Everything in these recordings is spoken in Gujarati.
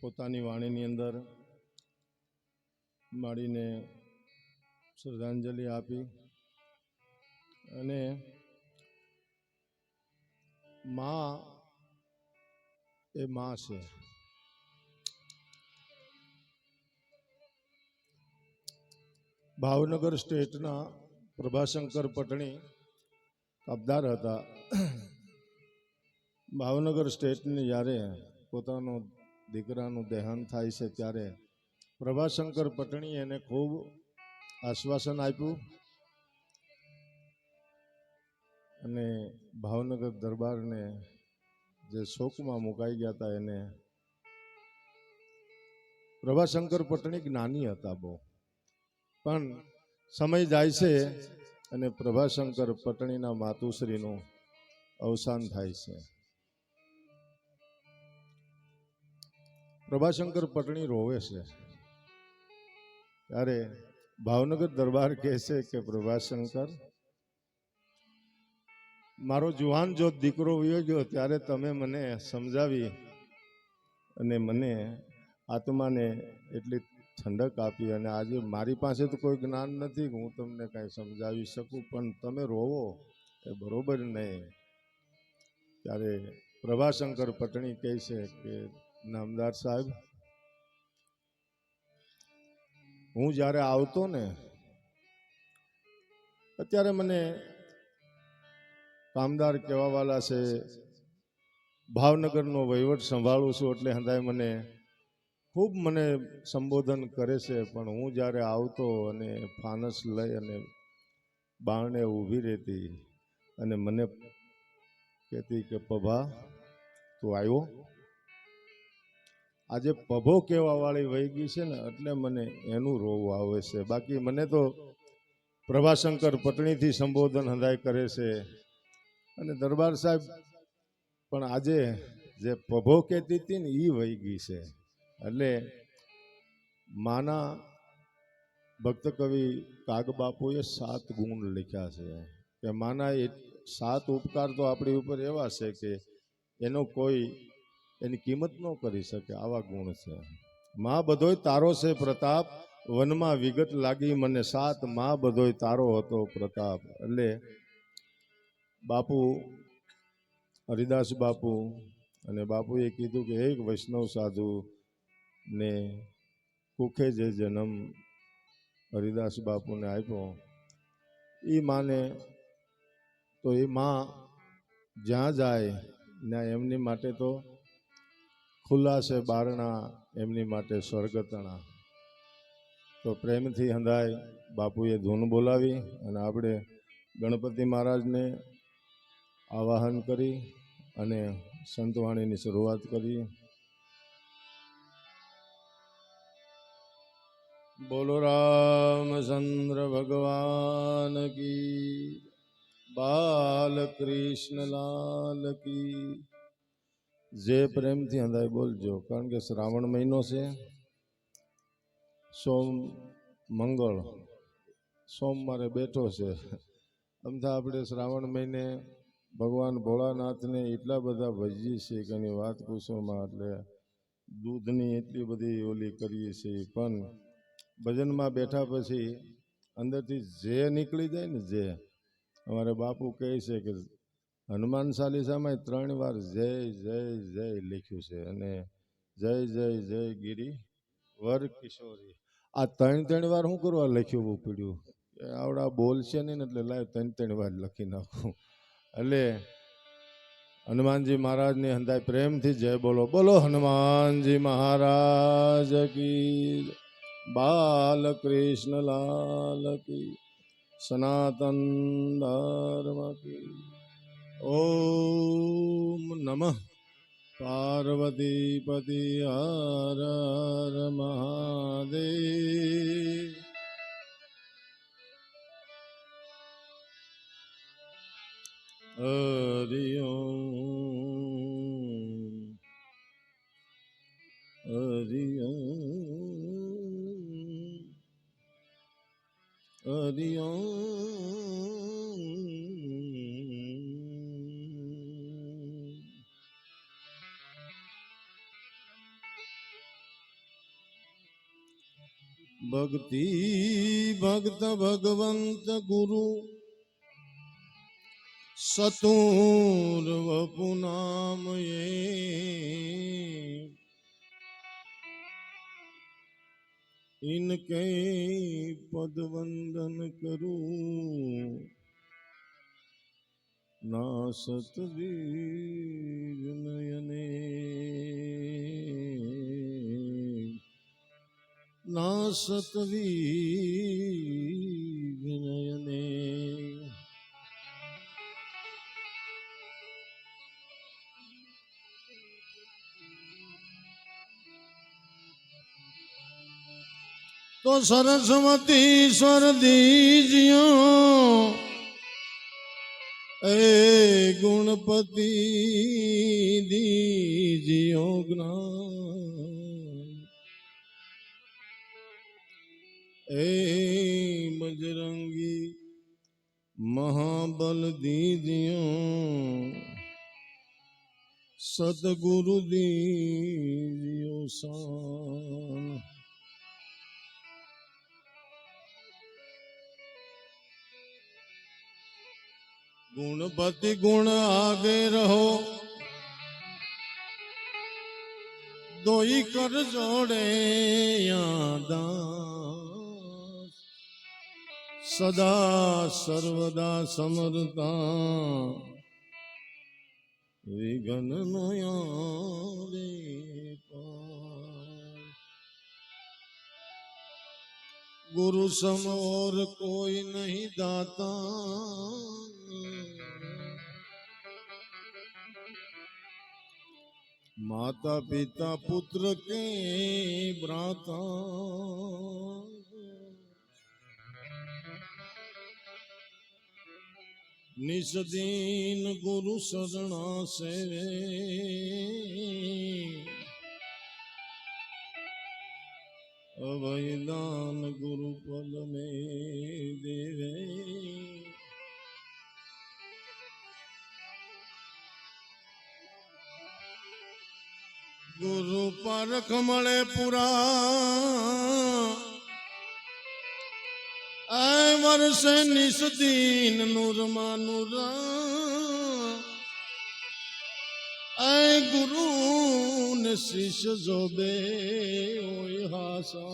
પોતાની વાણીની અંદર માડીને શ્રદ્ધાંજલિ આપી અને માં એ માં છે. ભાવનગર સ્ટેટના પ્રભાશંકર પટણી કબદાર હતા. ભાવનગર સ્ટેટની જ્યારે પોતાનો દીકરાનું દેહાંત થાય છે ત્યારે પ્રભાશંકર પટણી એને ખૂબ આશ્વાસન આપ્યું અને ભાવનગર દરબારને જે શોકમાં મુકાઈ ગયા હતા એને પ્રભાશંકર પટણી જ્ઞાની હતા બહુ, પણ સમય જાય છે અને પ્રભાશંકર પટણીના માતુશ્રીનું અવસાન થાય છે. પ્રભાશંકર પટણી રોવે છે ત્યારે ભાવનગર દરબાર કહે છે કે પ્રભાશંકર, મારો જુવાન જો દીકરો વયો ગયો ત્યારે તમે મને સમજાવી અને મને આત્માને એટલી ઠંડક આપી અને આજે મારી પાસે તો કોઈ જ્ઞાન નથી હું તમને કાંઈ સમજાવી શકું, પણ તમે રોવો એ બરોબર નહીં. ત્યારે પ્રભાશંકર પટણી કહે છે કે નામદાર સાહેબ, હું જ્યારે આવતો ને અત્યારે મને કામદાર કહેવાવાળા છે, ભાવનગરનો વહીવટ સંભાળું છું એટલે હંધાય મને ખૂબ સંબોધન કરે છે, પણ હું જ્યારે આવતો અને ફાનસ લઈ અને બારણે ઊભી રહેતી અને મને કહેતી કે પભા તું આવ્યો. આજે પભો કહેવા વાળી વહી ગઈ છે ને એટલે મને એનું રોવું આવે છે. બાકી મને તો પ્રભાશંકર પટણીથી સંબોધન હંધાય કરે છે અને દરબાર સાહેબ પણ આજે જે પભો કહેતી હતી ને એ વહી ગઈ છે. એટલે માના ભક્ત કવિ કાગબાપુએ 7 ગુણ લખ્યા છે કે માના એ 7 ઉપકાર તો આપણી ઉપર એવા છે કે એનો કોઈ એની કિંમત ન કરી શકે, આવા ગુણ છે. માં બધોય તારો છે પ્રતાપ, વનમાં વિગત લાગી મને 7, માં બધોય તારો હતો પ્રતાપ. એટલે બાપુ હરિદાસ બાપુ અને બાપુએ કીધું કે એક વૈષ્ણવ સાધુ ને કુખે જે જન્મ હરિદાસ બાપુને આપ્યો એ માને તો એ માં જ્યાં જાય ત્યાં એમની માટે તો ખુલ્લા છે બારણા, એમની માટે સ્વર્ગતણા. તો પ્રેમથી હંધાય બાપુએ ધૂન બોલાવી અને આપણે ગણપતિ મહારાજને આવાહન કરી અને સંતવાણીની શરૂઆત કરી. બોલો રામચંદ્ર ભગવાન કી, બાલકૃષ્ણ લાલ કી. જે પ્રેમથી હંધાય બોલજો, કારણ કે શ્રાવણ મહિનો છે. મંગળ સોમવારે બેઠો છે. અમથા આપણે શ્રાવણ મહિને ભગવાન ભોળાનાથને એટલા બધા ભજીએ છીએ કે એની વાત પૂછોમાં. એટલે દૂધની એટલી બધી ઓલી કરીએ છીએ, પણ ભજનમાં બેઠા પછી અંદરથી જે નીકળી જાય ને, જે અમારે બાપુ કહે છે કે હનુમાન ચાલીસામાં 3 વાર જય જય જય લખ્યું છે અને જય જય જય ગિરી વર કિશોરી. આ 3 વાર શું કરવા લખ્યું પડ્યું? આવડા બોલશે નહીં એટલે લાવ 3 વાર લખી નાખું. એટલે હનુમાનજી મહારાજની હંધાય પ્રેમથી જય બોલો. બોલો હનુમાનજી મહારાજ કી, બાલકૃષ્ણ લાલ કી, સનાતન ધર્મ કી. ઓમ નમઃ પાર્વતી પતિ હર હર મહાદેવ. હરિ ઓમ હરિ ઓમ હરિ ઓમ. ભક્તિ ભક્ત ભગવંત ગુરુ સતુર વપુનામયે ઇનકે પદ વંદન કરું ના સતવીર નયને ના સતવીર નયને તો સરસ્વતી સ્વર દીજ્યો એ ગુણપતિ દીજ્યો જ્ઞાન એ બજરંગી મહાબલ દીજ્યો સદગુરુ દીજ્યો શાન गुणपति गुण आगे रहो दोई कर जोड़े यादास सदा सर्वदा समरता विघन नयारे गुरु सम और कोई नहीं दाता माता पिता पुत्र के भ्राता निज दीन गुरु शरणा से अवैदान गुरु पल में देवे गुरु परख मळे पुरा ऐ वर्षे निस दीन नूर मानुरा ऐ गुरु ने शिष्य जोबे ओय हासा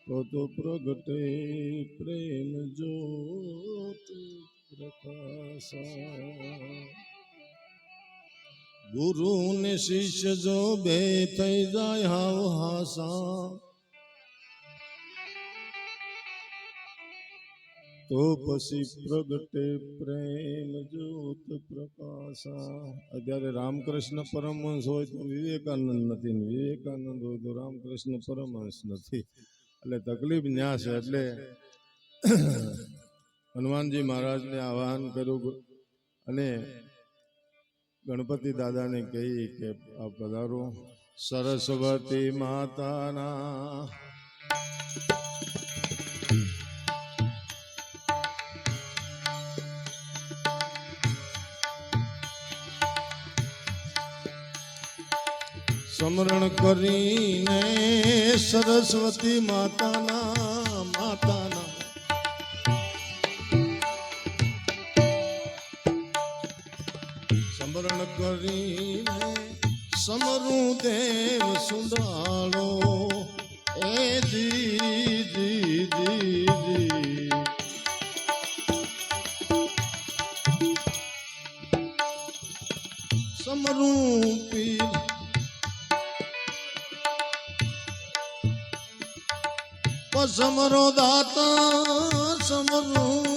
तो प्रगटे प्रेम ज्योत प्रकाशा गुरु ने शिष्य जो बे थई जाय हाव हासा तो पसी प्रगटे प्रेम ज्योत प्रकाशा अत्यारे रामकृष्ण परमहंस होय तो विवेकानंद नथी ने विवेकानंद होय तो रामकृष्ण परमहंस नथी એટલે તકલીફ ન્યા છે એટલે હનુમાનજી મહારાજને આહ્વાન કર્યું અને ગણપતિ દાદાને કહી કે આ પધારો સરસ્વતી માતાના સ્મરણ કરીને સરસ્વતી માતાના સ્મરણ કરીને સમરું દેવ સુંદાળો એ જી જી જી જી સમરું પીર સમરો દાતા સમરું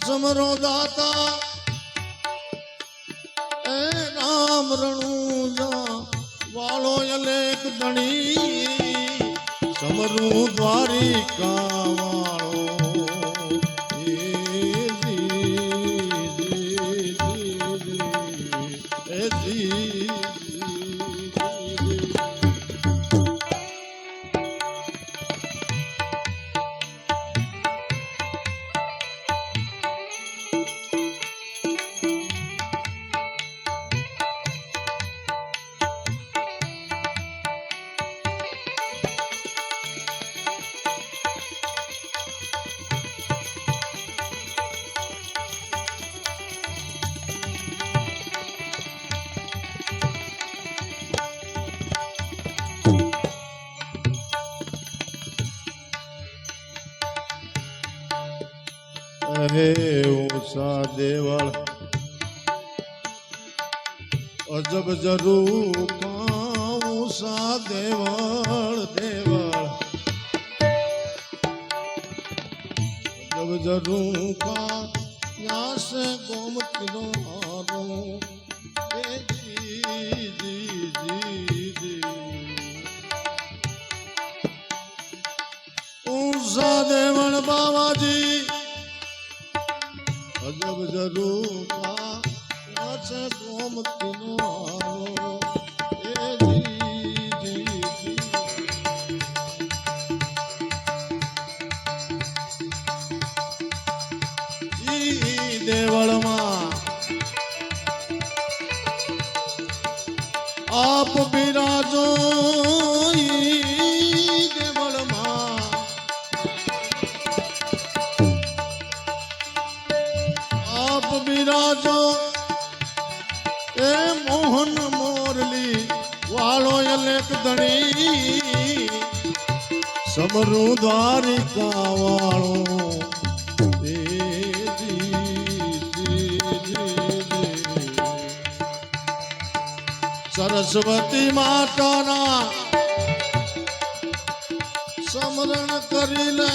સમરો દાતા એ રામ રણુજા વાળો અલેક ધણી સમરું દ્વારિકા વાળો હે ઉષા દેવળ અજબ જરૂર ઉષા દેવળ દેવળ અજબ જરૂર કા યા સે ગોમતી નો હારો ઉષા દેવળ બાવાજી અજબ જરૂર કા યા સે ગોમતી નો હારો દેવળમાં આપ બિરાજો દેવળમાં આપ બિરાજો એ મોહન મોરલી વાળો અલેક ધણી સમરૂ દ્વારિકા વાળો સરસ્વતી માતાના સમરણ કરી લે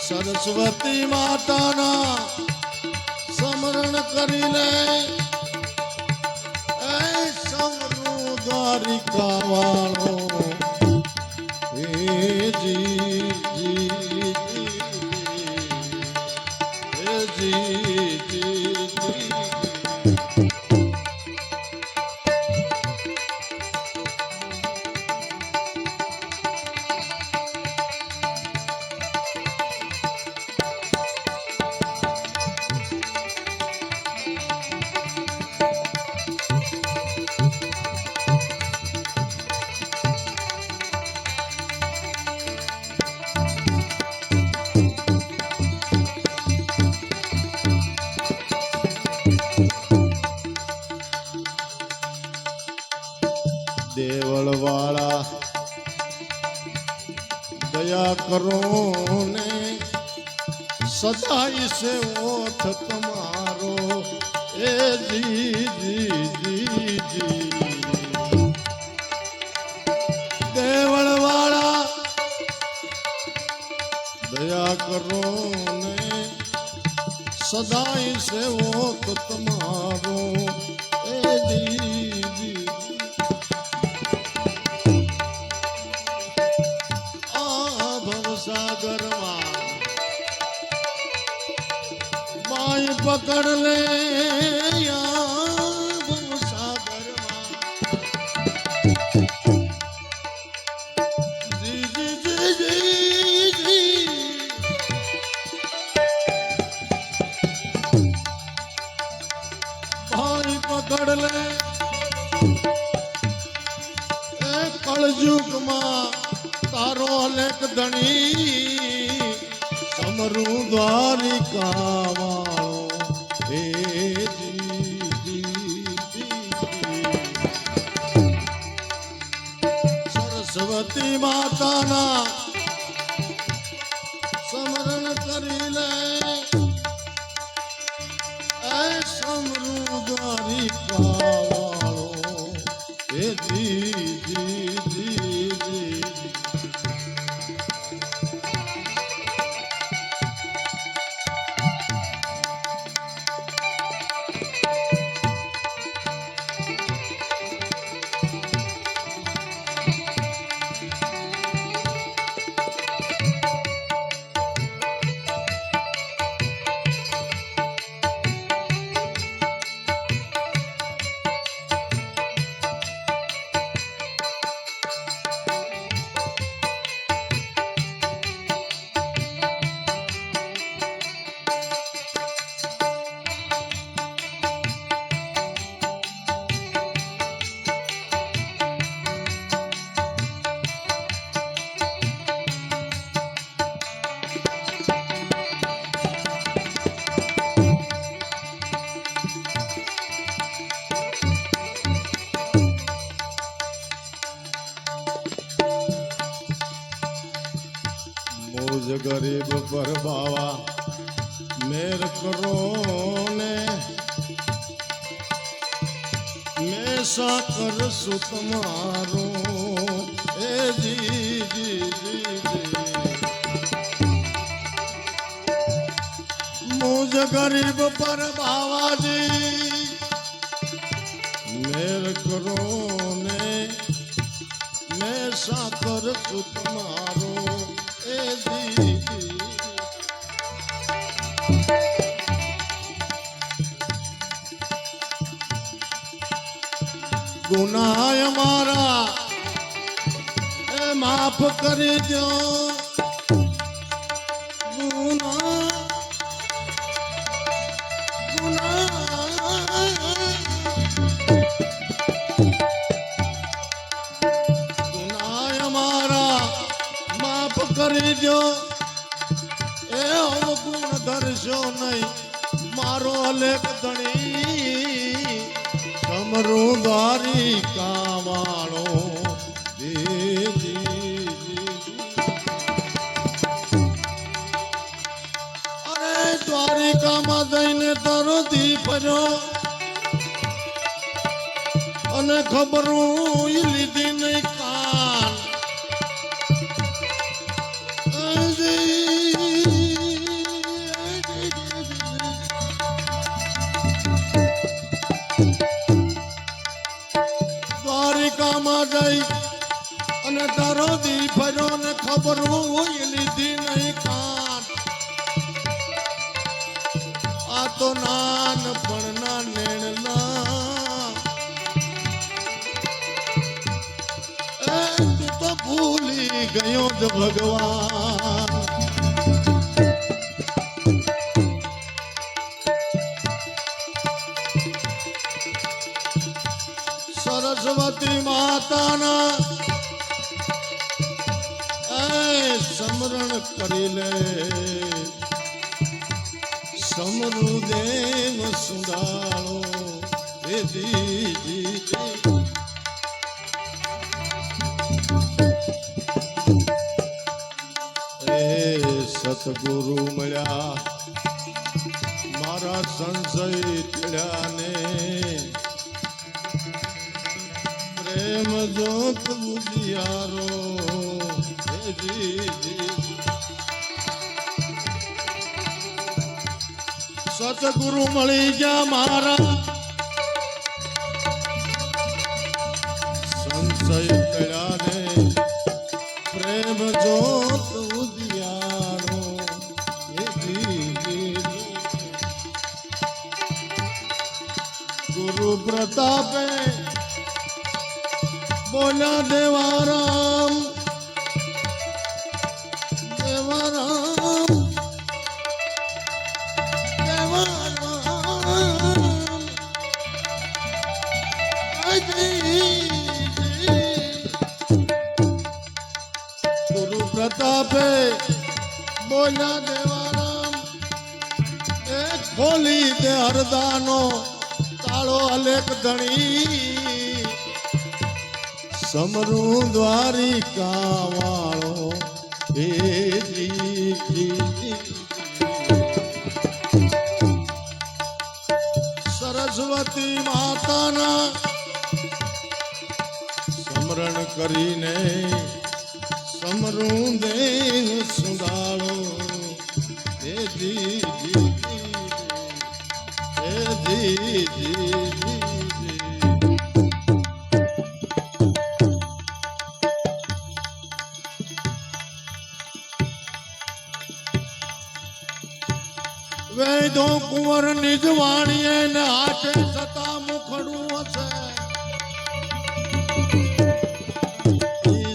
સરસ્વતી માતાના સમરણ કરી લે એ સમરૂ દ્વારિકા વાળો એ જી દેવળ વાળા દયા કરો ને સદાય છે ઓઠ તમારો એ જી દેવળ વાળા દયા કરો ને સદાય છે ઓઠ તમારો એ જી માય પકડ લે સાગરમાં ભાઈ પકડ લે એ કળયુગમાં તારો અલેક ધણી સમરૂ દ્વારિકા વાળો હે સરસ્વતી માતાના સમરણ કરી લે એ સમરૂ દ્વારિકા વાળો હે મુજ ગરીબ પર બાવા મેર કરો ને મેં સાકર સુ તમારો એ જી મુજ ગરીબ પર બાવાજી મેર કરો ને મેં સાકર સુ તમારો એ જી ગુનાય મારા એ માફ કરી દો ગુનાય મારા માફ કરી દો એ અવગુણ ધરશો નહીં મારો અલેખ ધણી સમરું દ્વારિકા વાળો અરે દ્વારિકામાં જઈને તારો દી ફર્યો અને ખબરું લીધી નહીં કાન દ્વારિકામાં જઈ અને તારો દી ફર્યો ને ખબર હોય લીધી નહીં કાન આ તો નાનપણના નેણના તું તો ભૂલી ગયો જ ભગવાન સરસ્વતી માતાના સમરણ કરી લે સમૃદેવ સુંદાળો એ જી સતગુરુ મળ્યા મારા સંશય ટીળ્યા ને પ્રેમ જોત બુધિયારો સતગુરુ મળી ગયા મારા સંશય ટીળ્યા ને પ્રેમ જોત બુધિયારો ગુરુ પ્રતાપે બોલા દેવારામ દેવારામ દેવારામ ગુરુ પ્રતાપે બોલા દેવારામ એ ખોલી દે હરદાનો તાળો અલેખ ધણી સમરું દ્વારિકા વાળો એ સરસ્વતી માતાના સ્મરણ કરીને સમરું દેવ સુંદાળો એ જી વેદો કુંવર નિજવાણીએ ને હાથે સતા મુખડું હશે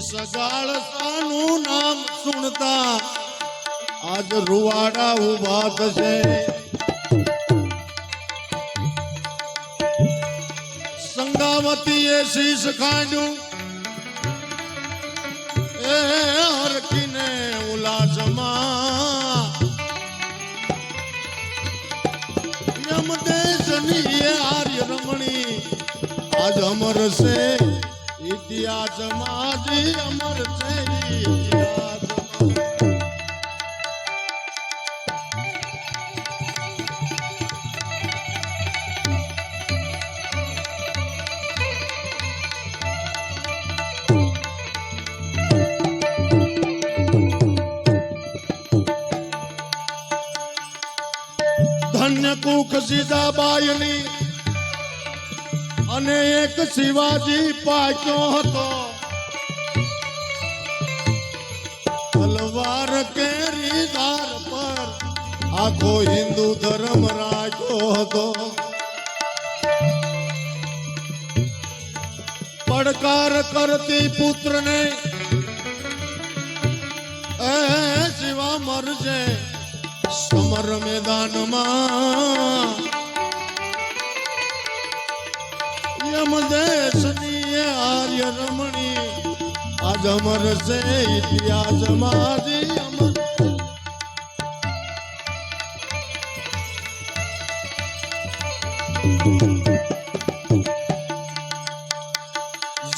સગાળ સાનું નામ સુણતા આજ રૂવાડા ઉભા થશે સંગાવતીએ શીશ ખાંડ્યું એ હરખીને ઉલાસમાં યમદેશની આર્ય રમણી આજ અમર છે ઇતિહાસમાં જ અમર છે ઇતિહાસમાં શિવાજી પાક્યો હતો, તલવાર કેરી ધાર પર આખો હિન્દુ ધર્મ રાખ્યો હતો. પડકાર કરતી પુત્રને એ શિવા મરજે સમર મેદાનમાં. યમદેશની આર્ય રમણી આજ અમર છે ઇતિહાસમાં જી અમર.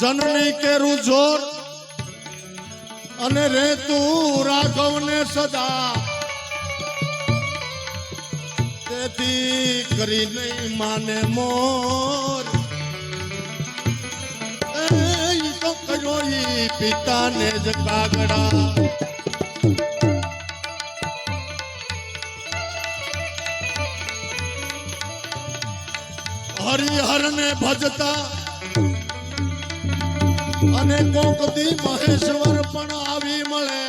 જનની કેરું જોર અને રે તું રાઘવને સદા, તેથી કરી નહીં માને મોર. તો કર્યો ઈ પિતાને જ કાગડા. હરિહર ને ભજતા અને કોકદી મહેશ્વર પણ આવી મળે.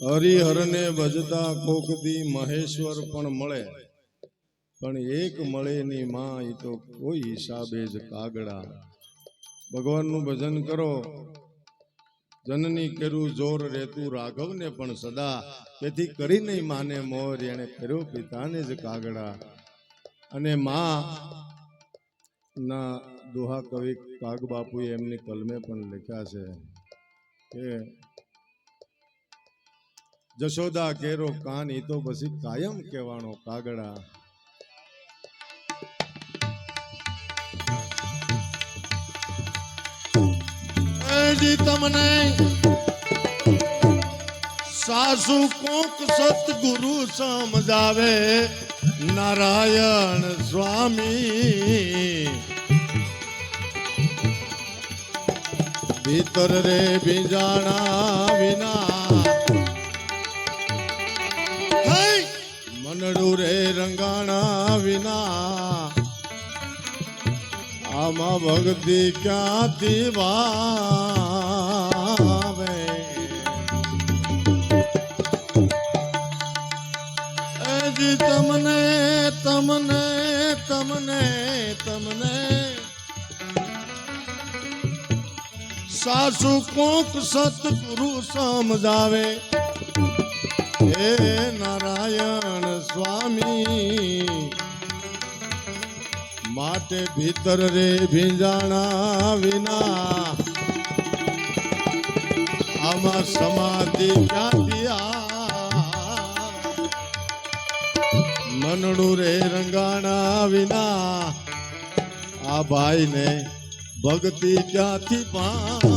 હરિહર ને ભજતા કોકદી મહેશ્વર પણ મળે, પણ એક મળે ની માં એ તો કોઈ હિસાબે જ કાગડા. ભગવાનનું ભજન કરો. જનની કર્યું જોર રેતું રાઘવને પણ સદા, તેથી કરી નહીં માને મોર, એને કર્યો પિતાને જ કાગડા. અને માં ના દોહા કવિ કાગ બાપુએ એમની કલમે પણ લખ્યા છે કે જશોદા કેરો કાન ઈ તો પછી કાયમ કહેવાનો કાગડા. તમને સાસુ કોક સતગુરુ સમજાવે, નારાયણ સ્વામી ભીતર રે ભીજાણા વિના, મનડું રે રંગાણા વિના, આમાં ભક્તિ ક્યાંથી ભાવે. એજી તમને તમને તમને તમને સાસુ કોક સતગુરુ સમજાવે, હે નારાયણ સ્વામી માટે ભીતર રે ભીંજાણા વિના, આમાં સમાધિ ક્યાંથી મનડું રે રંગાણા વિના, આ ભાઈ ને ભક્તિ ક્યાંથી પામે.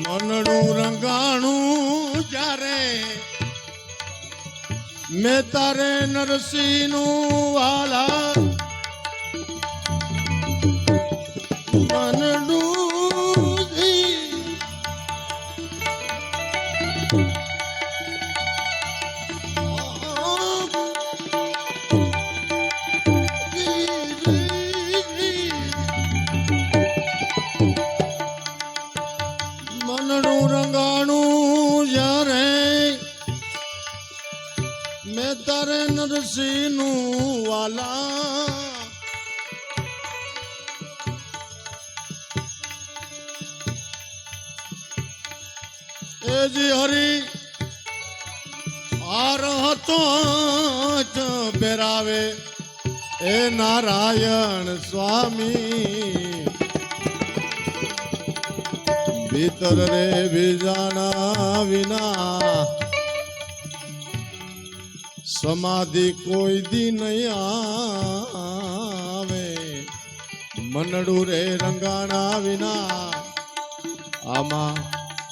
મનડું રંગાણું જ્યારે મેં તારે નરસિંહ નું વાલા, મનડું મનડું રંગાણું જ્યારે મેં તારે નરસિંહ નું વાલા, એ જી હરી હાર હતો પહેરાવે, એ નારાયણ સ્વામી ભીતર રે ભીજાણા વિના, સમાધિ કોઈ દી નહીં આવે, મનડું રે રંગાણા વિના આમાં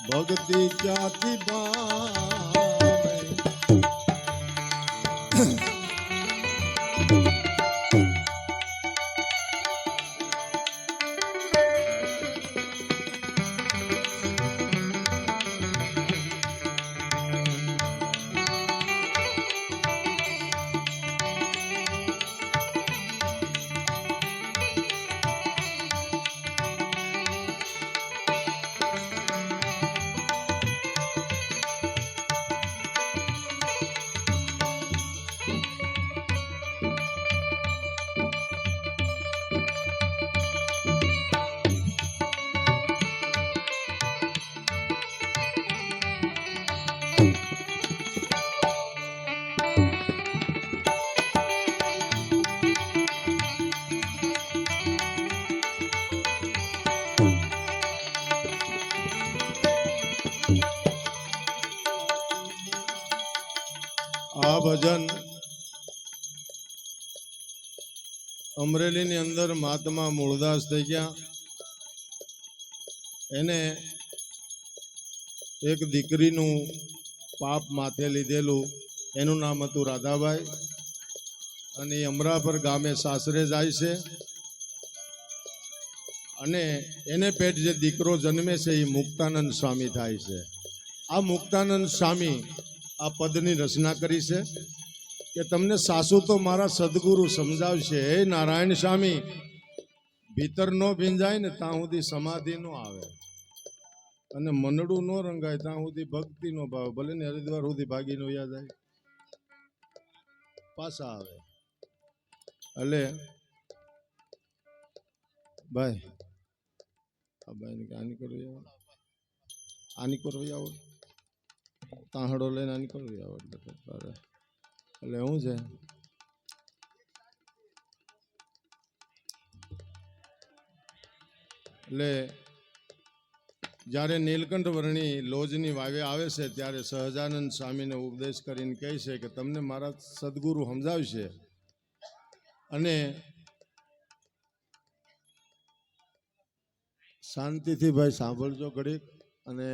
ભક્તિ ક્યાંથી ભાવે. આ ભજન અમરેલીની અંદર મહાત્મા મૂળદાસ થઈ ગયા. એને એક દીકરીનું પાપ માથે લીધેલું. એનું નામ હતું રાધાબાઈ અને એ અમરાપર ગામે સાસરે જાય છે અને એને પેટ જે દીકરો જન્મે છે એ મુક્તાનંદ સ્વામી થાય છે. આ મુક્તાનંદ સ્વામી આ પદની રચના કરી છે કે તમને સાસુ તો મારા સદગુરુ સમજાવશે, હે નારાયણ સ્વામી ભીતર નો ભીંજાય ને ત્યાં સુધી સમાધિ નો આવે અને મનડું નો રંગાય ત્યાં સુધી ભક્તિ નો ભાવ, ભલે ને હરિદ્વાર સુધી ભાગી નો યાદ જાય પાછા આવે. એટલે ભાઈ આ ભાઈ આની કરવી આવો, આની કરવી આવો, તાહડો લઈને આની કરવી આવો. એટલે શું છે એટલે જ્યારે નીલકંઠ વર્ણી લોજની વાવે આવે છે ત્યારે સહજાનંદ સ્વામીને ઉપદેશ કરીને કહે છે કે તમને મારા સદગુરુ સમજાવશે અને શાંતિથી ભાઈ સાંભળજો ઘડીક. અને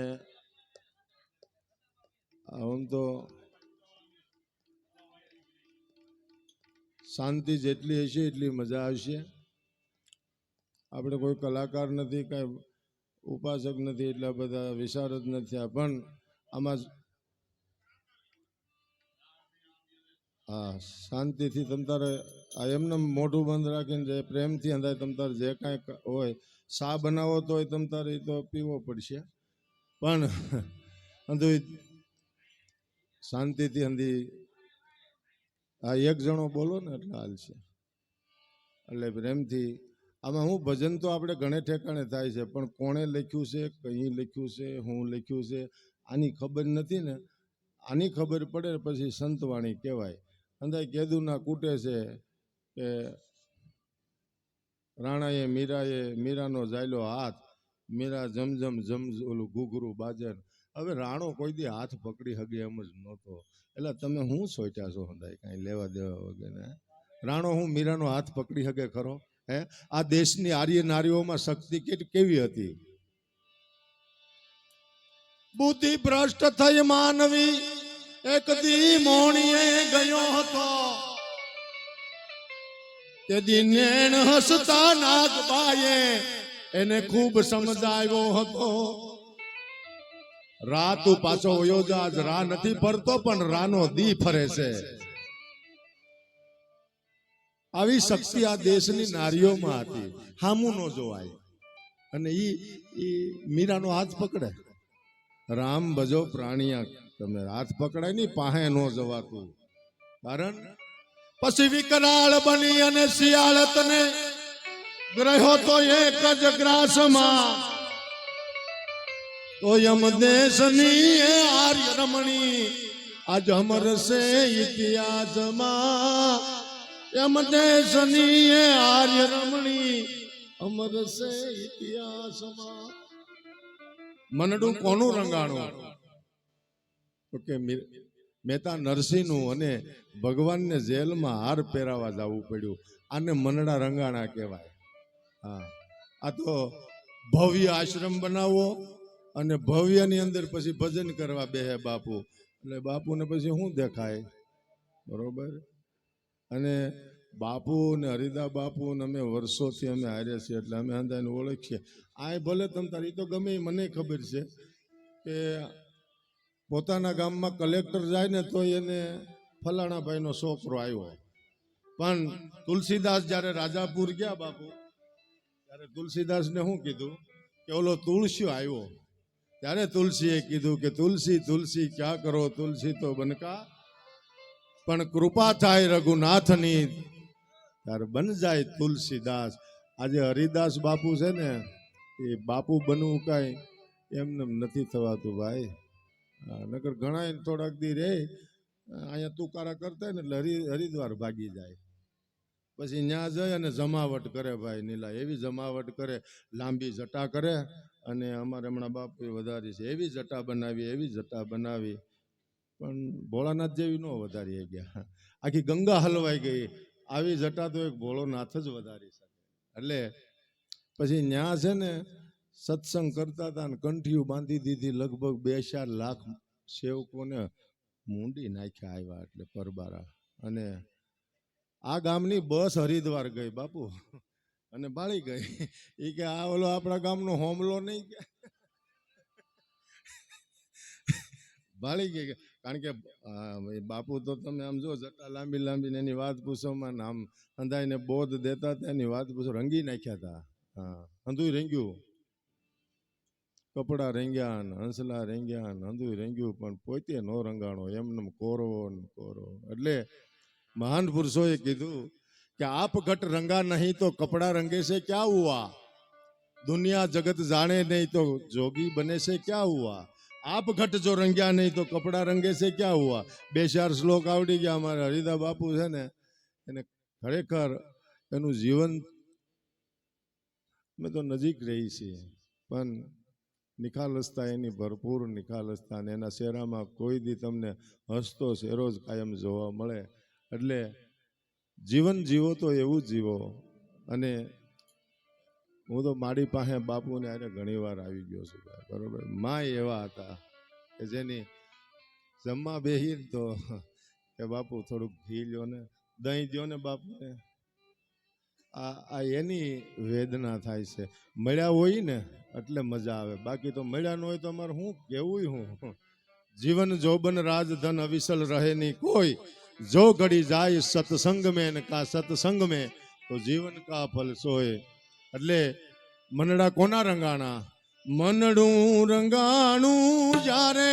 આમ તો શાંતિ જેટલી હશે એટલી મજા આવશે. આપણે કોઈ કલાકાર નથી, કાંઈ ઉપાસક નથી, એટલા બધા વિશારદ નથી, પણ આમાં હા શાંતિથી તમ તારે એમને મોઢું બંધ રાખીને જે પ્રેમથી અંદાજ તમ તારે જે કાંઈ હોય શા બનાવો તો હોય તમ તારે એ તો પીવો પડશે, પણ અંધુ શાંતિથી અંધી આ એક જણો બોલો ને એટલે હાલ છે. એટલે પ્રેમથી આમાં હું ભજન તો આપણે ઘણે ઠેકાણે થાય છે, પણ કોણે લખ્યું છે, કઈ લખ્યું છે, હું લખ્યું છે આની ખબર નથી ને. આની ખબર પડે ને પછી સંતવાણી કહેવાય. અંદાજ કેદુના કૂટે છે કે રાણાએ મીરાનો જાયલો હાથ, મીરા જમજમ જમ ઓલું ઘૂઘરું બાજર. હવે રાણો કોઈ દી હાથ પકડી હગે એમ જ નહોતો. એટલે તમે હું સોચ્યા છો હંદાય કાંઈ લેવા દેવા વગેરે? રાણો હું મીરાનો હાથ પકડી હગે ખરો? હે આ દેશની આર્ય નારીઓમાં શક્તિ કેવી હતી? બુદ્ધિ ભ્રષ્ટ થઈ માનવી એક દી મોણીએ ગયો હતો, તે દી નેણ હસતા નાગબાએ એને ખૂબ સમજાવ્યો હતો. રાત પાછો વયો જા, રા નથી ફરતો પણ રાનો દી ફરે છે. આવી શક્તિ આ દેશની નારીઓમાં હતી, હામું નો જોવાય. અને ઈ મીરાનો હાથ પકડે. રામ ભજો પ્રાણિયા, તમે હાથ પકડાય ની પાહે નો જવાતું. કારણ પછી વિકરાળ બની અને શિયાળ તને ગ્રહ્યો તો એક જ ગ્રાસમાં, તો યમ દેશની આર્ય રમણી આજ અમરસે ઇતિહાસમાં. યમ દેશની આર્ય રમણી અમરસે ઇતિહાસમાં. મનડું કોનું રંગાણું? ઓકે મહેતા નરસિંહનું અને ભગવાનને જેલમાં હાર પહેરાવા જવું પડ્યું. આને મનડા રંગાણા કહેવાય. હા, આ તો ભવ્ય આશ્રમ બનાવો અને ભવ્યની અંદર પછી ભજન કરવા બેહે બાપુ. એટલે બાપુને પછી શું દેખાય? બરોબર. અને બાપુ ને હરિદા બાપુ ને અમે વર્ષોથી અમે હાર્યા છીએ, એટલે અમે અંદાજને ઓળખીએ. આ ભલે તમ તારી તો ગમે મને ખબર છે કે પોતાના ગામમાં કલેક્ટર જાય ને તો એને ફલાણા ભાઈનો છોકરો આવ્યો. પણ તુલસીદાસ જ્યારે રાજાપુર ગયા બાપુ, ત્યારે તુલસીદાસને શું કીધું કે ઓલો તુલસીઓ આવ્યો. ત્યારે તુલસીએ કીધું કે તુલસી તુલસી ક્યાં કરો તુલસી તો બનકા, પણ કૃપા થાય રઘુનાથની ત્યારે બન જાય તુલસીદાસ. આજે હરિદાસ બાપુ છે ને, એ બાપુ બનવું કાંઈ એમને નથી થવાતું ભાઈ. નકર ઘણા થોડાક દી રે અહીંયા તુકારા કરતા ને એટલે હરિદ્વાર ભાગી જાય. પછી ત્યાં જઈ અને જમાવટ કરે ભાઈ નીલા, એવી જમાવટ કરે, લાંબી જટા કરે. અને અમારે હમણાં બાપુએ વધારી છે, એવી જટા બનાવી, એવી જટા બનાવી, પણ ભોળાનાથ જેવી ન વધારી ગયા. આખી ગંગા હલવાઈ ગઈ. આવી જટા તો એક ભોળોનાથ જ વધારી શકે. એટલે પછી ત્યાં છે ને સત્સંગ કરતા હતા ને કંઠીયું બાંધી દીધી. લગભગ 2-4 લાખ સેવકોને મૂંડી નાખ્યા આવ્યા એટલે પરબારા. અને આ ગામની બસ હરિદ્વાર ગઈ બાપુ, અને બાળી ગઈ. એ કે આ ઓલો આપણા ગામનો હોમલો નહીં કે બાળી ગઈ. કારણ કે બાપુ તો તમે આમ જો જટા લાંબી લાંબી એની વાત પૂછોમાં આમ અંધાઈને બોધ દેતા હતા, એની વાત પૂછો રંગી નાખ્યા હતા. હા, અંધુય રેંગ્યું, કપડા રેંગ્યા, હંસલા રેંગ્યા, અંધુય રેંગ્યું, પણ પોતે નો રંગાણો, એમને કોરો ને કોરો. એટલે મહાન પુરુષોએ કીધું કે આપ ઘટ રંગા નહીં તો કપડા રંગે છે ક્યાં હુઆ, દુનિયા જગત જાણે નહીં તો જોગી બને છે ક્યાં હુઆ, આપ ઘટ જો રંગ્યા નહીં તો કપડા રંગે છે ક્યાં હુઆ. 2-4 શ્લોક આવડી ગયા. અમારા હરિદા બાપુ છે ને, એને ખરેખર એનું જીવન મેં તો નજીક રહી છીએ, પણ નિખાલસતા એની ભરપૂર નિખાલસતા, અને એના ચહેરામાં કોઈ દી તમને હસતો ચહેરો જ કાયમ જોવા મળે. એટલે જીવન જીવો તો એવું જીવો. અને હું તો મારી પાસે બાપુને આરે ઘણી વાર આવી ગયો છું બરોબર. માં એવા હતા કે જેની જમવા બેહી તો કે બાપુ થોડુંક ઘી લ્યો ને, દહીં દો ને બાપુને. આ એની વેદના થાય છે. મળ્યા હોય ને એટલે મજા આવે, બાકી તો મળ્યા ન હોય તો અમારે શું કેવું. હું જીવન જોબન રાજધન અવિસલ રહે નહીં કોઈ, જો ઘડી જાય સત્સંગ મેં ને કા સત્સંગ મેં તો જીવન કા ફલ સોય. એટલે મનડા કોના રંગાણા? મનડું રંગાણું જ્યારે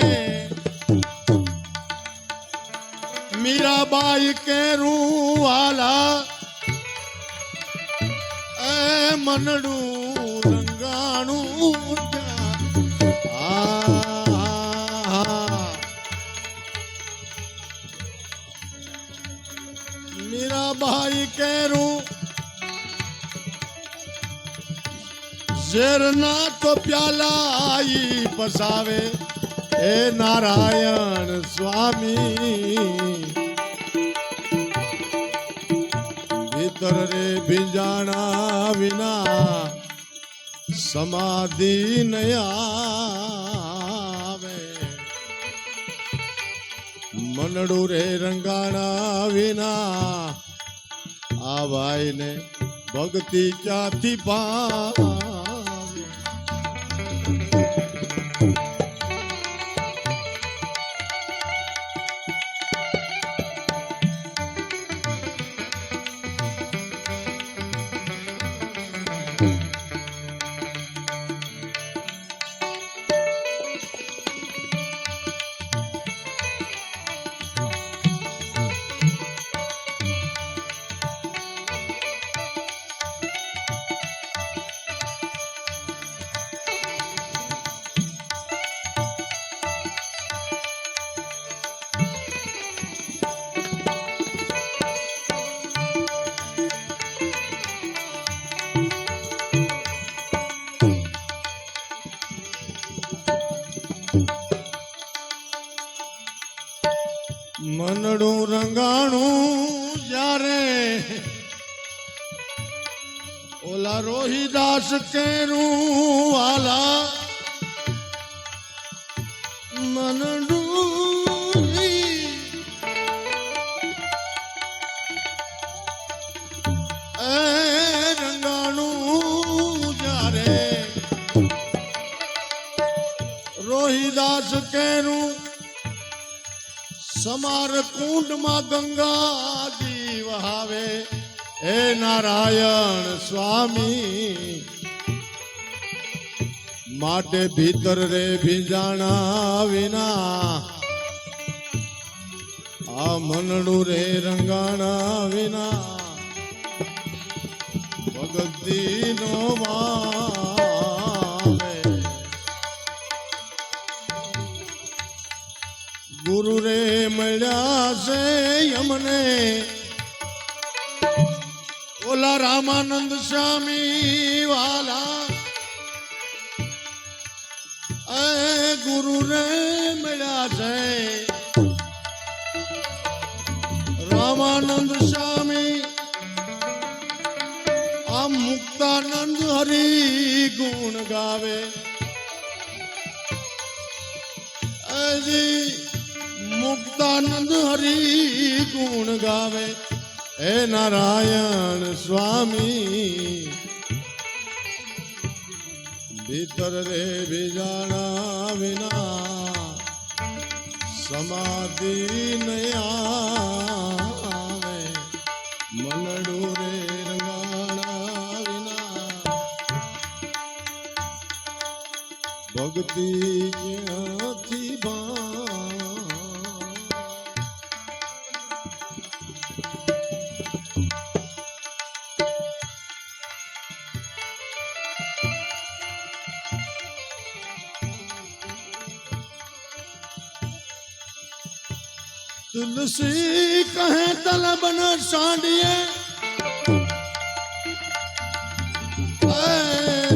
મીરાબાઈ કેરું વાલા, એ મનડું રંગાણું મીરાબાઈ કેરું ઝેરના તો પ્યાલા પસાવે, એ નારાયણ સ્વામી ભીતર રે ભીંજાણા વિના સમાધિ આવે, મનડું રે રંગાણા વિના આ ભાઈને ભક્તિ ક્યાંથી પાવે. મનડું રંગાણું જ્યારે ઓલા રોહિદાસ કેરું વાલા મનડું એ રંગાણું જ્યારે રોહિદાસ કેરું સમાર કુંડમાં ગંગાજી વહાવે હે નારાયણ સ્વામી માટે ભીતર રે ભીજાણા વિના આ મનડું રે રંગાણા વિના ભગતી નો ગુરુ રે મળ્યા છે અમને ઓલા રામાનંદ સ્વામી વાલા એ ગુરુ રે મળ્યા છે રામાનંદ સ્વામી આ મુક્તાનંદ હરી ગુણ ગાવે મુક્તાનંદ હરી ગુણ ગાવે હે નારાયણ સ્વામી ભીતર રે બીજાણા વિના સમાધિ આવે મનડું રે રંગાણા વિના ભક્તિ ક્યાંથી तुलसी कहे तलब न सांडिए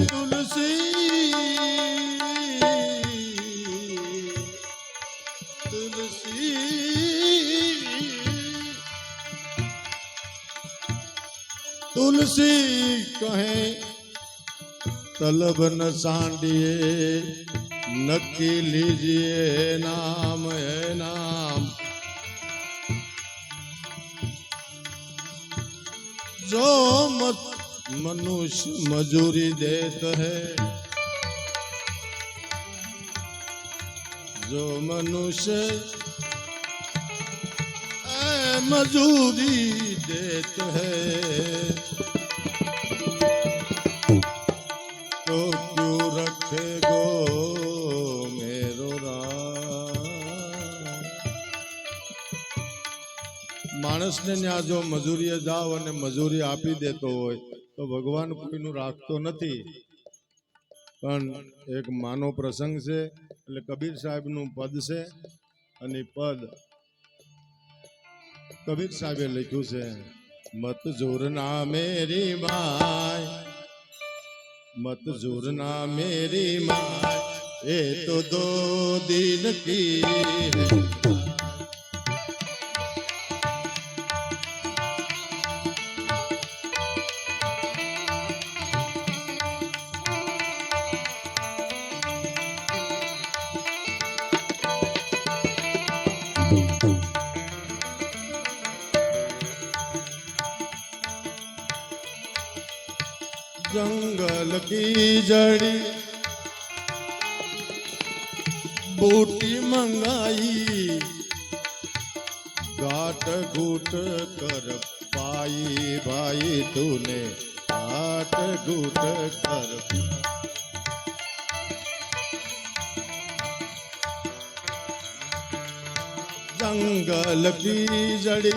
तुलसी तुलसी तुलसी कहे तलब न सांडिए नक्की लीजिए नाम है नाम जो मनुष्य मजूरी देता है जो मनुष्य मजूरी देता है तो क्यों रखेगो मेरो राम માણસને ત્યાં જો મજૂરીએ જાવ અને મજૂરી આપી દેતો હોય તો ભગવાન કોઈનું રાખતો નથી. પણ એક માનો પ્રસંગ છે એટલે કબીર સાહેબનું પદ છે અને પદ કબીર સાહેબે લખ્યું છે મત જોરના મેરી માય મત જોરના મેરી માય એ તો દો દિન કી जंगल की जड़ी बूटी मंगाई गाट घूट कर पाई भाई तूने गाट घूट कर जंगल की जड़ी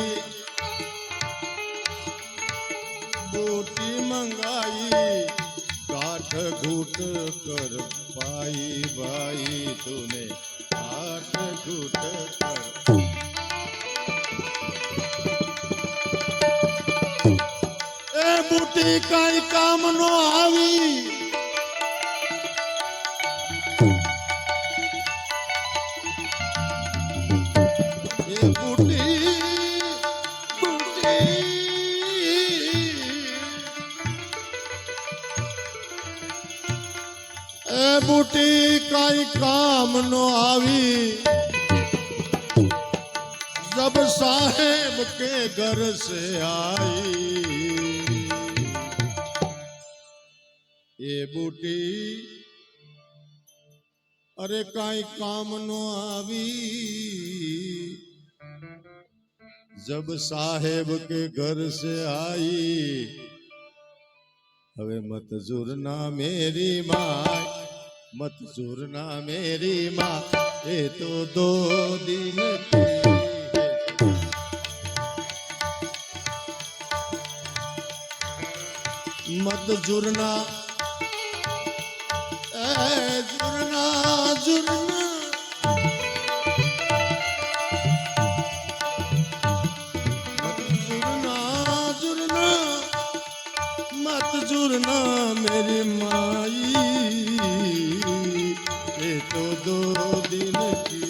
बूटी मंगाई काठ घूट कर पाई भाई तूने काठ घूट कर ए बूटी काई काम नो आवी ए बूटी ए बूटी काई काम नो आवी जब साहेब के घर से आई ये बूटी अरे काई काम नो आवी जब साहेब के घर से आई हवे मत जुरना मेरी माँ मत जुरना मेरी माँ ये तो 2 दिन की मत जुरना जुरना जुरना मत जुरना जुरना मत जुरना मेरी माई ये तो 2 दिन की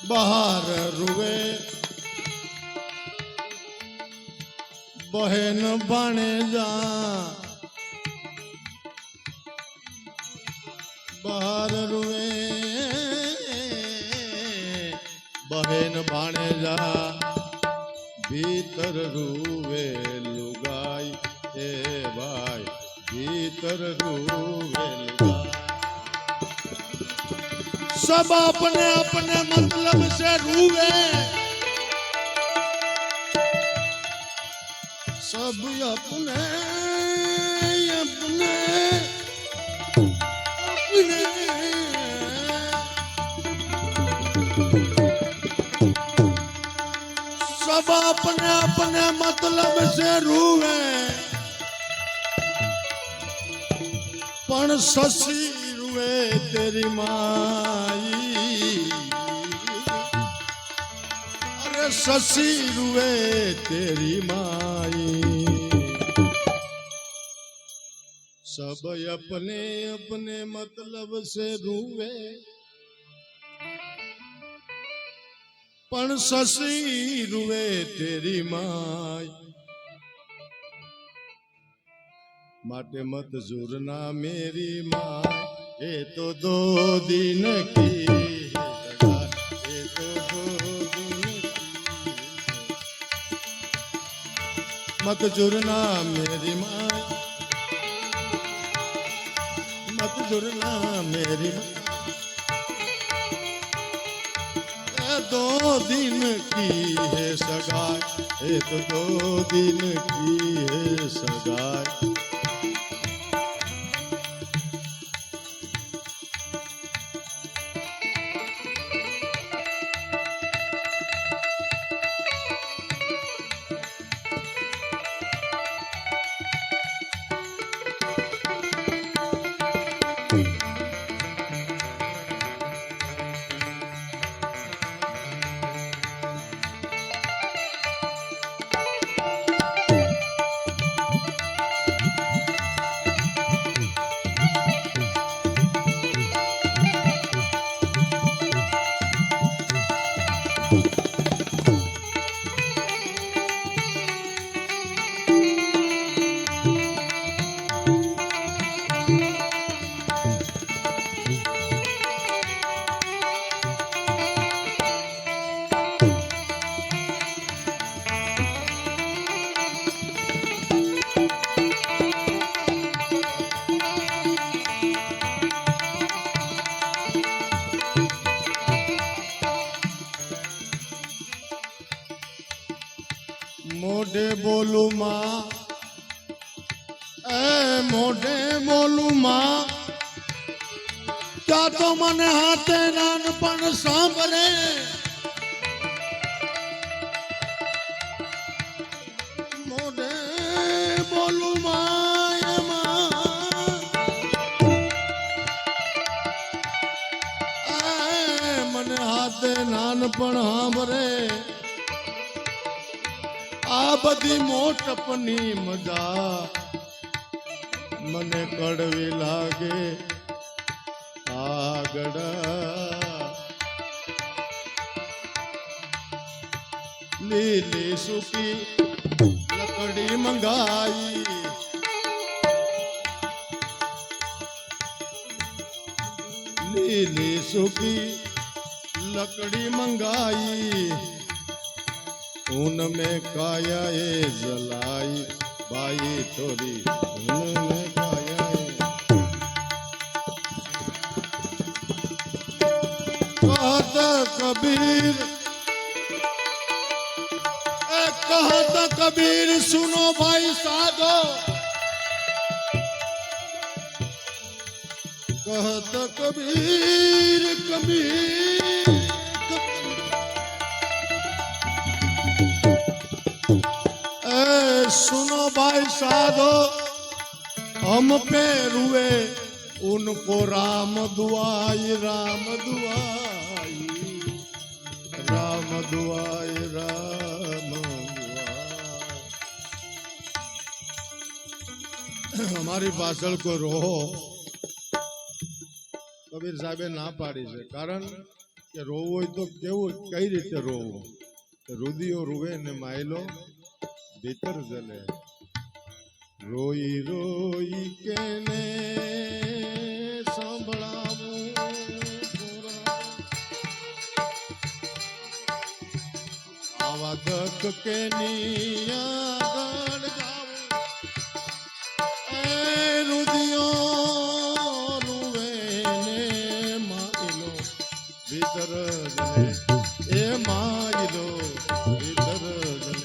बाहर रुए बहन बने जा बाहर रुए बहन बने जा भीतर रुवे लुगाई ए भाई भीतर रुवे लुगाई सब अपने अपने मतलब से रूवे सब अपने अपने अपने सब अपने अपने मतलब से रूवे पण ससी रुए तेरी माई अरे ससी रुए तेरी माई सब अपने अपने मतलब से रुए પણ શશી રૂવે તેરી માય માટે મત ઝૂરના મેરી માય એ તો દો દિન કી એ તો દો દિન મત ઝૂરના મેરી માય मत जुड़ना मेरी दो दिन की है सगाई ये तो दो दिन की है सगाई मोढ़े बोलू माँ ए मोढ़े बोलू माँ क्या तो मन हाथे नानपण सांभरे मोढ़े बोलू माँ ए माँ मन हाथे नानपण सांभरे आ बधी मोटपनी मजा मने कड़वी लागे आगड़ा लीली सूकी लकड़ी मंगाई लीली सूकी लकड़ी मंगाई उनमें काया ये जलाई बाई थोड़ी उनमें काया कहता कबीर सुनो भाई साधो कहता कबीर सुनो भाई साधो हम पे रुए उनको राम दुआई राम दुआई राम दुआई राम दुआई हमारी पाछળ को रोहो कबीर साहेबे ना पाड़ी છે કારણ કે રોવું હોય તો કેવું કઈ રીતે રોવું રુદિયો રૂવે ને માયલો भीतर जले रोई रोई के ने सांभळावू आवा दक के निया गड़ जावू ए रुदियो रुवे ने माइलो भीतर जले ए माइलो भीतर जले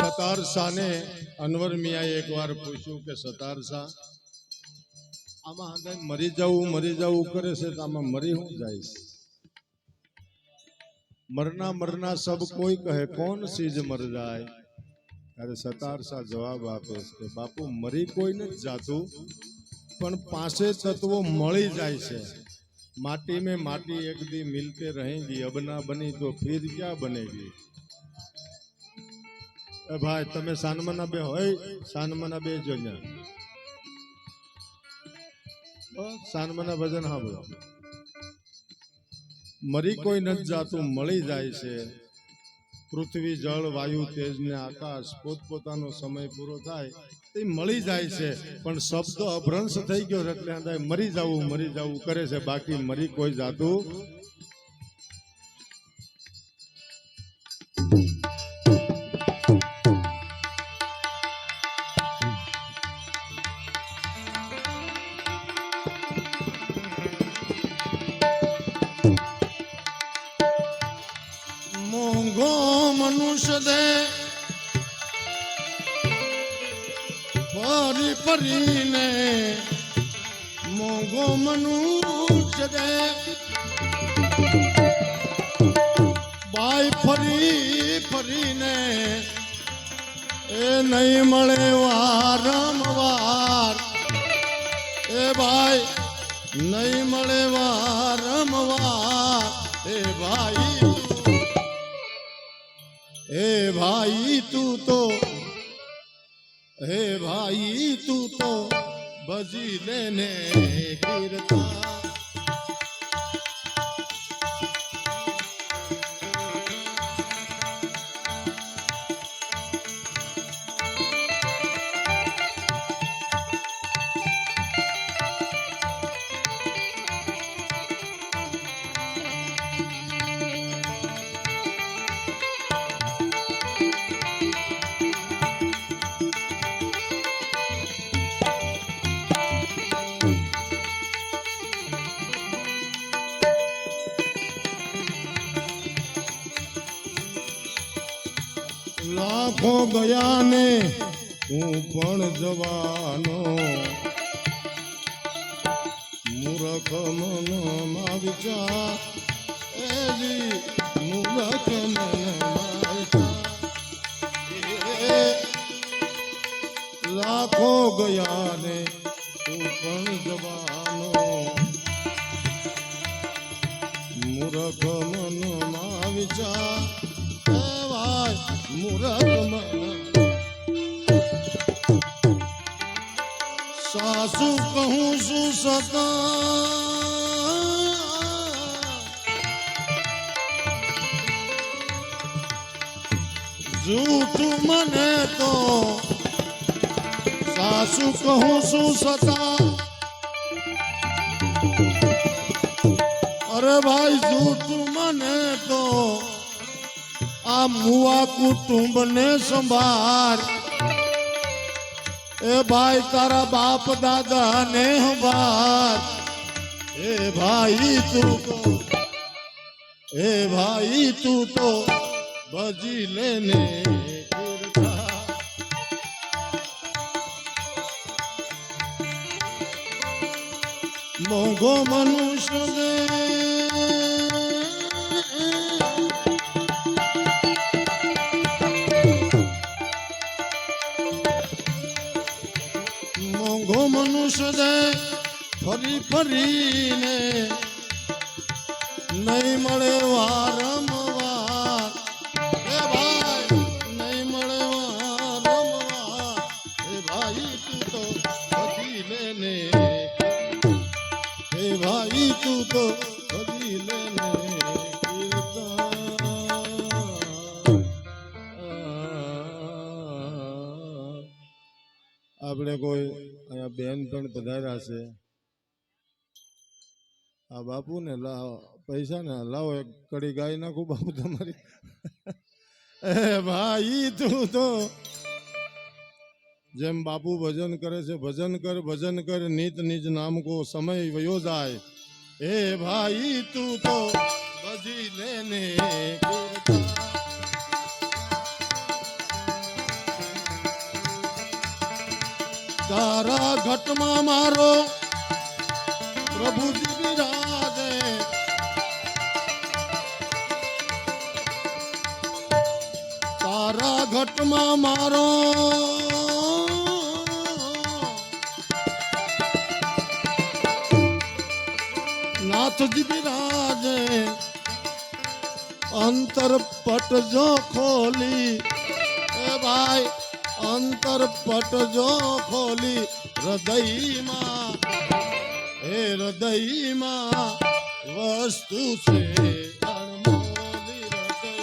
सतार शाह ने अनवर मियाँ एक बार पूछू के सतार शाह आमा मरी जाऊ करे से तो आमा मरी हूँ जाइश मरना मरना सब कोई कहे कौन सीज मर जाए। ત્યારે સતાર સા જવાબ આપે છે બાપુ મરી કોઈ નથી જાતું પણ પાસે તત્વો મળી જાય છે। माटी में माटी एक दी मिलते रहेंगी, अब ना बनी तो फिर क्या बनेगी। ए भाई तमे सानमना बे होय सानमना बे जो सानमना भजन हाँ बोलो। मरी कोई न जातु मળી જાય છે। पृथ्वी जल वायु तेज ने आकाश पोतपोतानो समय पूरो थाय ते मળી જાય છે પણ શબ્દ અભ્રંશ થઈ ગયો એટલે અંદાય મરી જાવું કરે છે બાકી મરી કોઈ જાતું। મોંઘો મનુષ્ય દે ફરી ફરીને મોંઘો મનુષ્ય દે બાઈ ફરી ફરીને એ નહીં મળે વારંવાર એ ભાઈ નહીં મળે વારંવાર એ ભાઈ हे भाई तू तो हे भाई तू तो बजी लेने गिरता। लाखों गया ने हूँ पण जवानो मूर्ख मन मा विचार जी मूर्ख मन मा विचार। लाखों गया ने हूँ पण जवानो मूर्ख मन मा विचार मूर्ख मन। सासु कहूँ सु सता झूठ मने तो सासु कहूँ सु सता। अरे भाई झूठ मने तो आ मुआ कुटुंब ने संभार ए भाई तारा बाप दादा ने संभार ए भाई तू तो बजी लेने गिरता। मोंघो मनुष्य दे મોંઘો મનુષ્ય દે ફરી ફરીને નહીં મળે વારંવાર એ ભાઈ નહીં મળે વારંવાર એ ભાઈ તું તો બધી લેને એ ભાઈ તું તો બધી લેને આપણે કોઈ અહીંયા બેન પણ પધાર્યા છે। આ બાપુ ને પૈસા ને લાવો એક કડી ગાઈ નાખું બાપુ તમારી। એ ભાઈ તું તો જેમ બાપુ ભજન કરે છે ભજન કર નિત નિજ નામ કો સમય વયો જાય। એ ભાઈ તું તો બજી લેને तारा घट में मारो प्रभु जी विराजे મારા ઘટમાં મારો નાથજી બિરાજે અંતર પટ જો ખોલી એ ભાઈ અંતર પટ જો ખોલી હૃદયમાં એ હૃદયમાં વસ્તુ છે અણમોલી હૃદય.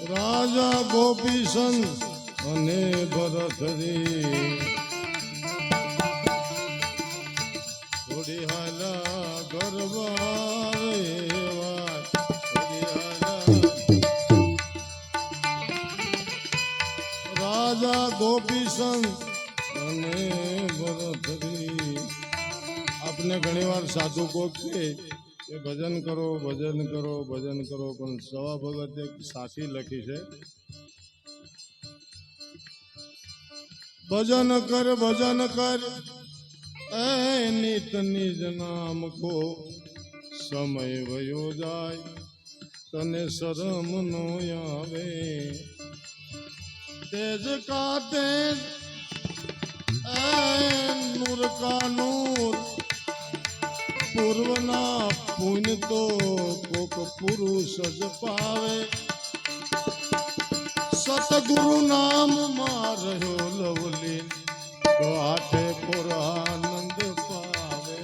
રાજા ગોપીશન અને ભરતરી થોડી હાલા ગરબા રાજા ગોપીશન અને ભરતરી. આપને ઘણી વાર સાધુ કોક છે કે ભજન કરો ભજન કરો ભજન કરો, પણ સવા ભગત એક સાખી લખી છે, ભજન કર એ નિત નિજ નામ કો સમય વયો જાય તને શરમ નો આવે. તેજ કા તેજ એ નૂર કા નૂર પૂર્વના પુણ્ય તો કોક પુરુષ જ પાવે. સતગુરુ નામ માં રહ્યો લવલી તો આઠે પુરાનંદ પાવે.